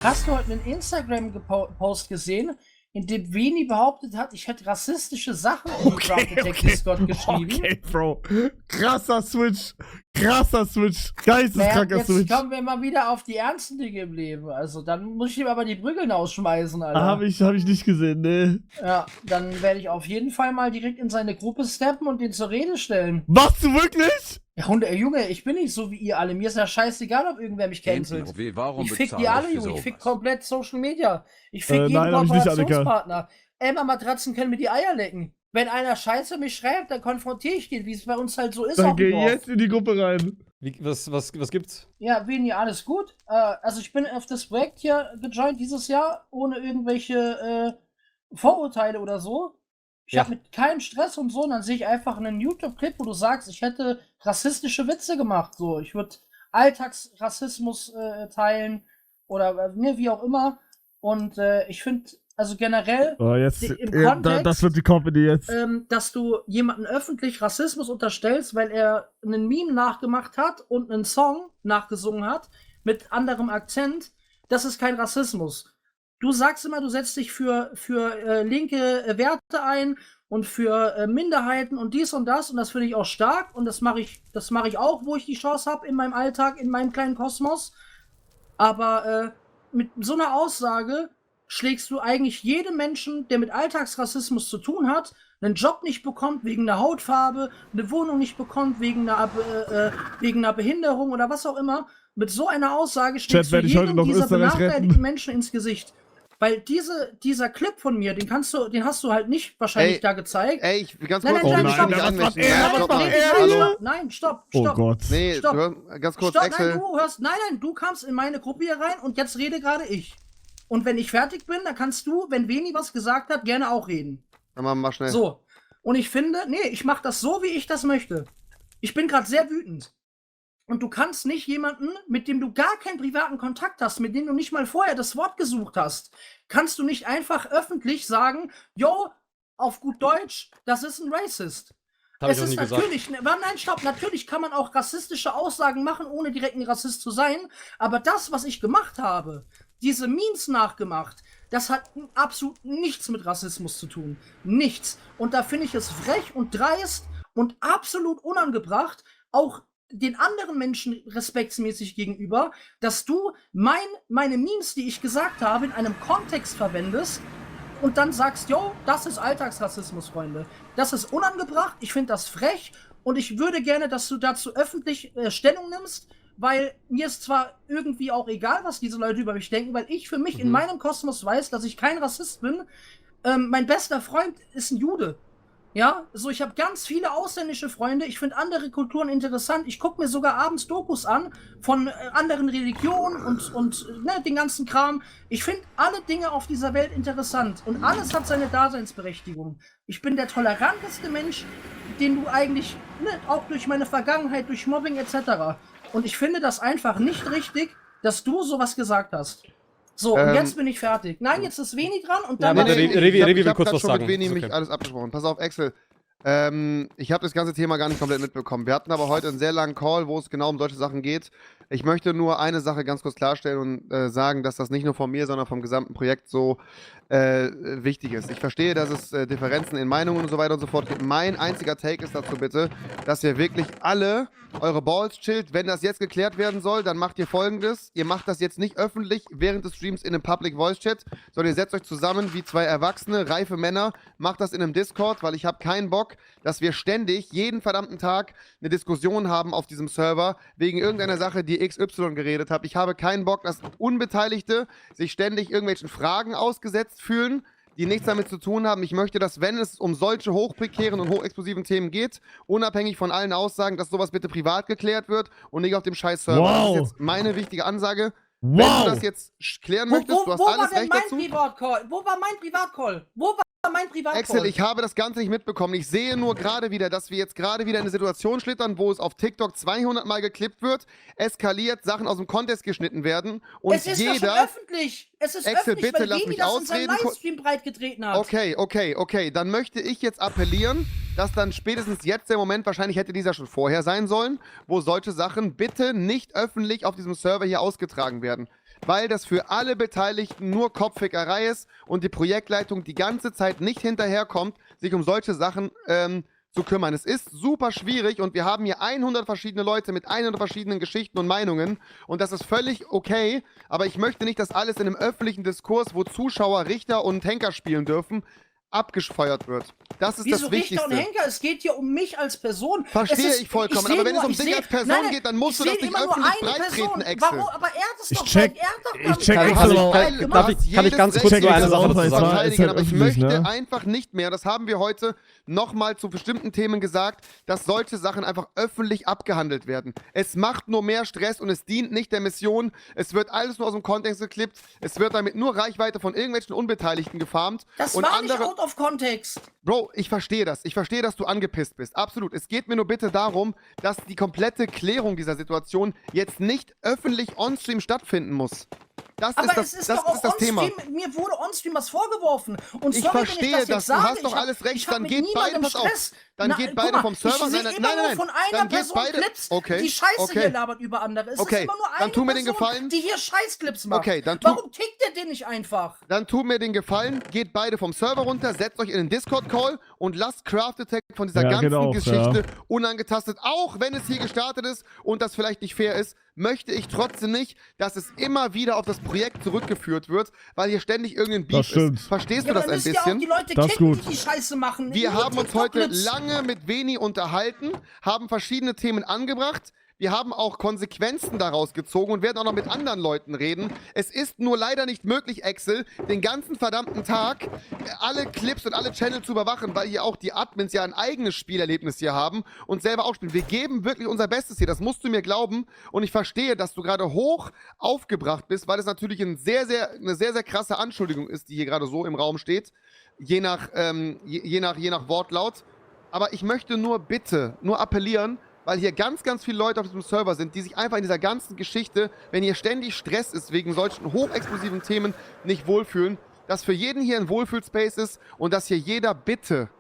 Hast du heute einen Instagram-Post gesehen, in dem Veni behauptet hat, ich hätte rassistische Sachen in die Draft Attack Discord geschrieben? Okay, Bro. Krasser Switch. Krasser Switch. Geisteskranker jetzt Switch. kommen wir mal wieder auf die ernsten Dinge im Leben. Also, dann muss ich ihm aber die Prügeln ausschmeißen, Alter. Hab ich nicht gesehen, ne. Ja, dann werde ich auf jeden Fall mal direkt in seine Gruppe steppen und ihn zur Rede stellen. Machst du wirklich? Ja, Junge, ich bin nicht so wie ihr alle. Mir ist ja scheißegal, ob irgendwer mich cancelt. Ich fick die alle, Junge. Ich fick komplett Social Media. Ich fick jeden Kooperationspartner. Matratzen können mir die Eier lecken. Wenn einer Scheiße mich schreibt, dann konfrontiere ich den, wie es bei uns halt so ist. Dann geh jetzt in die Gruppe rein. Was gibt's? Ja, Veni, alles gut. Also ich bin auf das Projekt hier gejoint dieses Jahr, ohne irgendwelche Vorurteile oder so. Ich habe mit keinem Stress und so, und dann sehe ich einfach einen YouTube-Clip, wo du sagst, ich hätte rassistische Witze gemacht. So, ich würde Alltagsrassismus teilen oder wie auch immer. Und ich finde, also generell im Kontext, das wird die Company jetzt. dass du jemanden öffentlich Rassismus unterstellst, weil er einen Meme nachgemacht hat und einen Song nachgesungen hat mit anderem Akzent, das ist kein Rassismus. Du sagst immer, du setzt dich für linke Werte ein und für Minderheiten und dies und das, und das finde ich auch stark, und das mache ich auch, wo ich die Chance habe in meinem Alltag, in meinem kleinen Kosmos. Aber mit so einer Aussage schlägst du eigentlich jedem Menschen, der mit Alltagsrassismus zu tun hat, einen Job nicht bekommt wegen einer Hautfarbe, eine Wohnung nicht bekommt wegen einer Behinderung oder was auch immer. Mit so einer Aussage schlägst du jedem dieser benachteiligten Menschen ins Gesicht. Weil dieser Clip von mir, den hast du halt nicht wahrscheinlich da gezeigt. Ey, ganz kurz. Nein, stopp. Oh Gott. Nee, stopp. Ganz kurz, stopp, Axel. Nein, du kamst in meine Gruppe hier rein und jetzt rede gerade ich. Und wenn ich fertig bin, dann kannst du, wenn Veni was gesagt hat, gerne auch reden. Dann mach schnell. So. Und ich finde, ich mach das so, wie ich das möchte. Ich bin gerade sehr wütend. Und du kannst nicht jemanden, mit dem du gar keinen privaten Kontakt hast, mit dem du nicht mal vorher das Wort gesucht hast, kannst du nicht einfach öffentlich sagen, yo, auf gut Deutsch, das ist ein Racist. Hab ich auch nie natürlich, nein, stopp, natürlich kann man auch rassistische Aussagen machen, ohne direkt ein Rassist zu sein, aber das, was ich gemacht habe, diese Memes nachgemacht, das hat absolut nichts mit Rassismus zu tun. Nichts. Und da finde ich es frech und dreist und absolut unangebracht, auch den anderen Menschen respektsmäßig gegenüber, dass du meine Memes, die ich gesagt habe, in einem Kontext verwendest und dann sagst, yo, das ist Alltagsrassismus, Freunde. Das ist unangebracht, ich finde das frech und ich würde gerne, dass du dazu öffentlich Stellung nimmst, weil mir ist zwar irgendwie auch egal, was diese Leute über mich denken, weil ich für mich in meinem Kosmos weiß, dass ich kein Rassist bin. Mein bester Freund ist ein Jude. Ja, so ich habe ganz viele ausländische Freunde, ich finde andere Kulturen interessant, ich gucke mir sogar abends Dokus an von anderen Religionen und den ganzen Kram. Ich finde alle Dinge auf dieser Welt interessant und alles hat seine Daseinsberechtigung. Ich bin der toleranteste Mensch, den du eigentlich, auch durch meine Vergangenheit, durch Mobbing etc. Und ich finde das einfach nicht richtig, dass du sowas gesagt hast. So, und jetzt bin ich fertig. Nein, jetzt ist Veni dran und dann... Revi will kurz was sagen. Ich habe mit Veni mich alles abgesprochen. Pass auf, Axel. Ich habe das ganze Thema gar nicht komplett mitbekommen. Wir hatten aber heute einen sehr langen Call, wo es genau um solche Sachen geht. Ich möchte nur eine Sache ganz kurz klarstellen und sagen, dass das nicht nur von mir, sondern vom gesamten Projekt so wichtig ist. Ich verstehe, dass es Differenzen in Meinungen und so weiter und so fort gibt. Mein einziger Take ist dazu bitte, dass ihr wirklich alle eure Balls chillt. Wenn das jetzt geklärt werden soll, dann macht ihr Folgendes. Ihr macht das jetzt nicht öffentlich während des Streams in einem Public Voice Chat, sondern ihr setzt euch zusammen wie zwei erwachsene, reife Männer, macht das in einem Discord, weil ich habe keinen Bock, dass wir ständig, jeden verdammten Tag eine Diskussion haben auf diesem Server, wegen irgendeiner Sache, die XY geredet hat. Ich habe keinen Bock, dass Unbeteiligte sich ständig irgendwelchen Fragen ausgesetzt fühlen, die nichts damit zu tun haben. Ich möchte, dass, wenn es um solche hochprekären und hochexplosiven Themen geht, unabhängig von allen Aussagen, dass sowas bitte privat geklärt wird und nicht auf dem scheiß Server. Das ist jetzt meine wichtige Ansage. Wenn du das jetzt klären möchtest, du hast alles Recht dazu. Wo war mein Privatcall? Axel, ich habe das Ganze nicht mitbekommen. Ich sehe nur gerade wieder, dass wir jetzt gerade wieder in eine Situation schlittern, wo es auf TikTok 200 Mal geklippt wird, eskaliert, Sachen aus dem Kontext geschnitten werden und es ist jeder... Doch schon öffentlich. Es ist Axel, öffentlich, bitte weil lass Veni mich das ausreden. in seinem Livestream breitgetreten hat. Okay. Dann möchte ich jetzt appellieren, dass dann spätestens jetzt der Moment, wahrscheinlich hätte dieser schon vorher sein sollen, wo solche Sachen bitte nicht öffentlich auf diesem Server hier ausgetragen werden. weil das für alle Beteiligten nur Kopffickerei ist und die Projektleitung die ganze Zeit nicht hinterherkommt, sich um solche Sachen zu kümmern. Es ist super schwierig und wir haben hier 100 verschiedene Leute mit 100 verschiedenen Geschichten und Meinungen und das ist völlig okay, aber ich möchte nicht, dass alles in einem öffentlichen Diskurs, wo Zuschauer, Richter und Henker spielen dürfen, abgefeuert wird. Das ist Wieso das Wichtigste. Richter und Henker? Es geht hier um mich als Person. Verstehe ich vollkommen, aber wenn es um dich als Person geht, dann musst du das nicht öffentlich breittreten, Excel. Warum? Aber er hat es Ich doch check- er hat doch ich damit check keine Excel Arbeit auch. gemacht. Kann ich ganz kurz nur eine Sache dazu sagen? verteidigen, aber ich öffentlich, möchte ne? einfach nicht mehr, das haben wir heute nochmal zu bestimmten Themen gesagt, dass solche Sachen einfach öffentlich abgehandelt werden. Es macht nur mehr Stress und es dient nicht der Mission. Es wird alles nur aus dem Kontext geklippt. Es wird damit nur Reichweite von irgendwelchen Unbeteiligten gefarmt. Das und war nicht andere. out of context. Bro, ich verstehe das. Ich verstehe, dass du angepisst bist. Absolut. Es geht mir nur bitte darum, dass die komplette Klärung dieser Situation jetzt nicht öffentlich on-stream stattfinden muss. Das Aber ist das, es ist das, doch auch ist das Thema. on-stream, mir wurde on-stream was vorgeworfen. Und Ich sorry, wenn verstehe ich das das, jetzt du sage, hast doch alles recht, ich hab dann mit geht beide, niemandem pass auf, Stress. dann geht beide guck mal, vom Server, ich sehe nein, immer nein, nur nein, von dann einer geht Person beide- Clips, okay, die Scheiße okay. hier labert über andere. Es Okay, ist immer nur dann eine tu mir den Person, Gefallen. die hier Scheißclips macht. Okay, dann tu- Warum tickt der den nicht einfach? Dann tut mir den Gefallen, geht beide vom Server runter, setzt euch in den Discord-Call und lasst Craft Attack von dieser Ja, ganzen genau, Geschichte unangetastet. Auch wenn es hier gestartet ist und das vielleicht nicht fair ist, möchte ich trotzdem nicht, dass es immer wieder auf das Projekt zurückgeführt wird, weil hier ständig irgendein Beef Das stimmt. ist. Verstehst Ja, du das dann ein müsst ihr auch bisschen? die Leute Das ist kicken, gut. die Scheiße machen. Wir Nur haben uns heute TikTok-Clips. lange mit Veni unterhalten, haben verschiedene Themen angebracht. Wir haben auch Konsequenzen daraus gezogen und werden auch noch mit anderen Leuten reden. Es ist nur leider nicht möglich, Excel, den ganzen verdammten Tag alle Clips und alle Channel zu überwachen, weil hier auch die Admins ja ein eigenes Spielerlebnis hier haben und selber auch spielen. Wir geben wirklich unser Bestes hier, das musst du mir glauben. Und ich verstehe, dass du gerade hoch aufgebracht bist, weil es natürlich eine sehr, sehr krasse Anschuldigung ist, die hier gerade so im Raum steht, je nach Wortlaut. Aber ich möchte nur appellieren, weil hier ganz, ganz viele Leute auf diesem Server sind, die sich einfach in dieser ganzen Geschichte, wenn hier ständig Stress ist, wegen solchen hochexplosiven Themen nicht wohlfühlen, dass für jeden hier ein Wohlfühlspace ist und dass hier jeder bitte,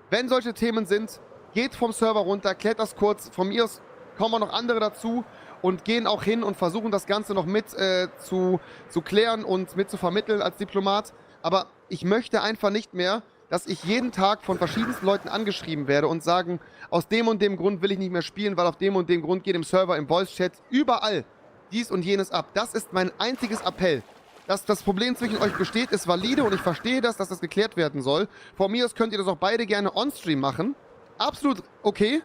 wenn solche Themen sind, geht vom Server runter, klärt das kurz, von mir aus kommen auch noch andere dazu und gehen auch hin und versuchen das Ganze noch mit zu klären und mit zu vermitteln als Diplomat. Aber ich möchte einfach nicht mehr, dass ich jeden Tag von verschiedensten Leuten angeschrieben werde und sagen, aus dem und dem Grund will ich nicht mehr spielen, weil auf dem und dem Grund geht im Server, im Voice-Chat, überall dies und jenes ab. Das ist mein einziges Appell. Dass das Problem zwischen euch besteht, ist valide und ich verstehe das, dass das geklärt werden soll. Von mir aus könnt ihr das auch beide gerne on-stream machen. Absolut okay,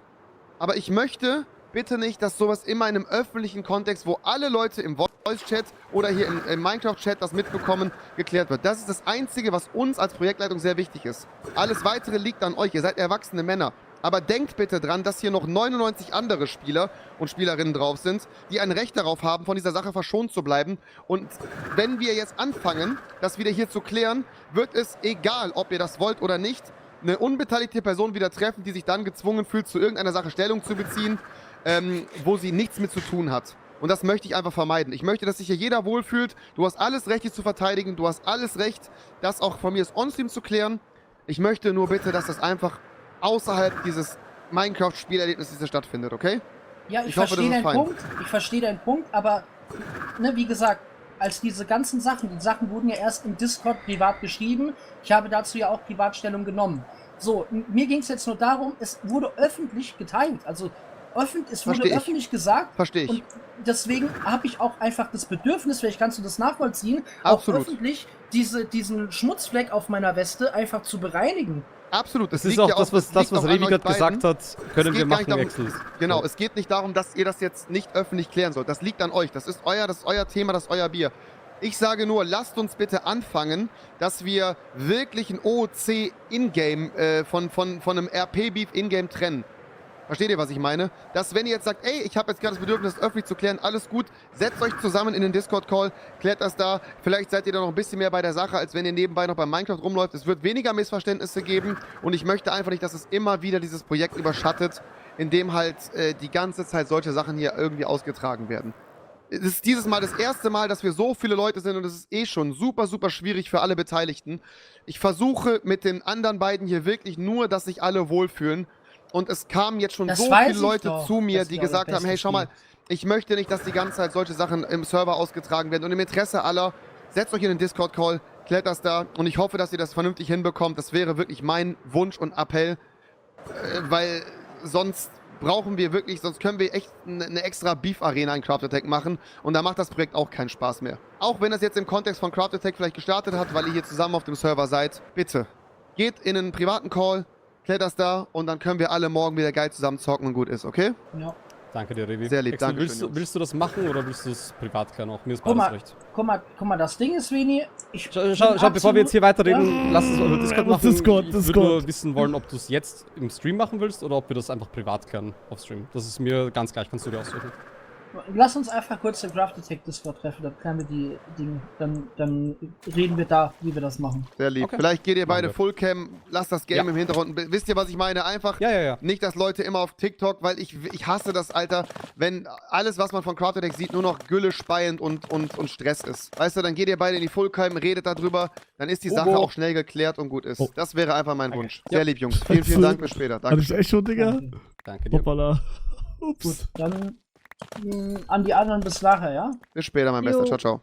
aber ich möchte bitte nicht, dass sowas immer in einem öffentlichen Kontext, wo alle Leute im Voice-Chat oder hier im Minecraft-Chat das mitbekommen, geklärt wird. Das ist das Einzige, was uns als Projektleitung sehr wichtig ist. Alles Weitere liegt an euch. Ihr seid erwachsene Männer. Aber denkt bitte dran, dass hier noch 99 andere Spieler und Spielerinnen drauf sind, die ein Recht darauf haben, von dieser Sache verschont zu bleiben. Und wenn wir jetzt anfangen, das wieder hier zu klären, wird es, egal ob ihr das wollt oder nicht, eine unbeteiligte Person wieder treffen, die sich dann gezwungen fühlt, zu irgendeiner Sache Stellung zu beziehen, wo sie nichts mit zu tun hat. Und das möchte ich einfach vermeiden. Ich möchte, dass sich hier jeder wohlfühlt. Du hast alles Recht, dich zu verteidigen. Du hast alles Recht, das auch von mir ist on-stream zu klären. Ich möchte nur bitte, dass das einfach außerhalb dieses Minecraft-Spielerlebnisses stattfindet, okay? Ja, ich Ich hoffe, das verstehe ist deinen fein. Punkt. Ich verstehe deinen Punkt, aber ne, wie gesagt, als diese ganzen Sachen, die Sachen wurden ja erst im Discord privat geschrieben. Ich habe dazu ja auch Privatstellung genommen. So, mir ging es jetzt nur darum, es wurde öffentlich geteilt. Also es wurde Versteh ich. öffentlich gesagt. Verstehe ich. Und deswegen habe ich auch einfach das Bedürfnis, vielleicht kannst du das nachvollziehen, Absolut. auch öffentlich diesen Schmutzfleck auf meiner Weste einfach zu bereinigen. Absolut. Das liegt ist auch ja das, was liegt auch an Revi euch gerade beiden. gesagt hat, können Es wir geht gar nicht machen, darum- Excel. Genau, es geht nicht darum, dass ihr das jetzt nicht öffentlich klären sollt. Das liegt an euch. Das ist euer Thema, das ist euer Bier. Ich sage nur, lasst uns bitte anfangen, dass wir wirklich ein OOC Ingame von einem RP-Beef Ingame trennen. Versteht ihr, was ich meine? Dass wenn ihr jetzt sagt, ey, ich habe jetzt gerade das Bedürfnis, das öffentlich zu klären, alles gut, setzt euch zusammen in den Discord-Call, klärt das da. Vielleicht seid ihr da noch ein bisschen mehr bei der Sache, als wenn ihr nebenbei noch bei Minecraft rumläuft. Es wird weniger Missverständnisse geben und ich möchte einfach nicht, dass es immer wieder dieses Projekt überschattet, in dem halt die ganze Zeit solche Sachen hier irgendwie ausgetragen werden. Es ist dieses Mal das erste Mal, dass wir so viele Leute sind und es ist eh schon super, super schwierig für alle Beteiligten. Ich versuche mit den anderen beiden hier wirklich nur, dass sich alle wohlfühlen. Und es kamen jetzt schon Das so weiß viele ich Leute doch, zu mir, dass die wir gesagt alle haben, hey, schau mal, Ich möchte nicht, dass die ganze Zeit solche Sachen im Server ausgetragen werden. Und im Interesse aller, setzt euch in den Discord-Call, klärt das da. Und ich hoffe, dass ihr das vernünftig hinbekommt. Das wäre wirklich mein Wunsch und Appell. Weil sonst brauchen wir wirklich, sonst können wir echt eine extra Beef-Arena in Craft Attack machen. Und da macht das Projekt auch keinen Spaß mehr. Auch wenn das jetzt im Kontext von Craft Attack vielleicht gestartet hat, weil ihr hier zusammen auf dem Server seid. Bitte, geht in einen privaten Call, klärt das da. Und dann können wir alle morgen wieder geil zusammen zocken und gut ist, okay? Ja. Danke dir, Revi. Sehr lieb, Exel, danke schön, willst du das machen oder willst du es privat klären auch? Mir ist Guck beides mal, recht. guck mal, das Ding ist, Veni, Schau, bevor wir jetzt hier weiterreden, lass es über Discord machen. Discord. Ich würde nur wissen wollen, ob du es jetzt im Stream machen willst oder ob wir das einfach privat klären auf Stream. Das ist mir ganz gleich, kannst du dir aussuchen. Lass uns einfach kurz den Craft Attack Discord treffen, dann klären wir die Dinge. Dann reden wir da, wie wir das machen. Sehr lieb. Okay. Vielleicht geht ihr beide Machen wir. Fullcam, lasst das Game Ja. im Hintergrund. Wisst ihr, was ich meine? Einfach Ja. nicht, dass Leute immer auf TikTok, weil ich hasse das, Alter, wenn alles, was man von Craft Attack sieht, nur noch Gülle speiend und Stress ist. Weißt du, dann geht ihr beide in die Fullcam, redet darüber, dann ist die Sache auch schnell geklärt und gut ist. Oh. Das wäre einfach mein Danke. Wunsch. Ja. Sehr lieb, Jungs. Vielen Dank, bis später. Hatte ich Danke. echt schon, Digga? Danke. Danke dir. Hoppala. Gut, Ups. dann an die anderen bis nachher, ja? Bis später, mein Jo. Bester. Ciao, ciao.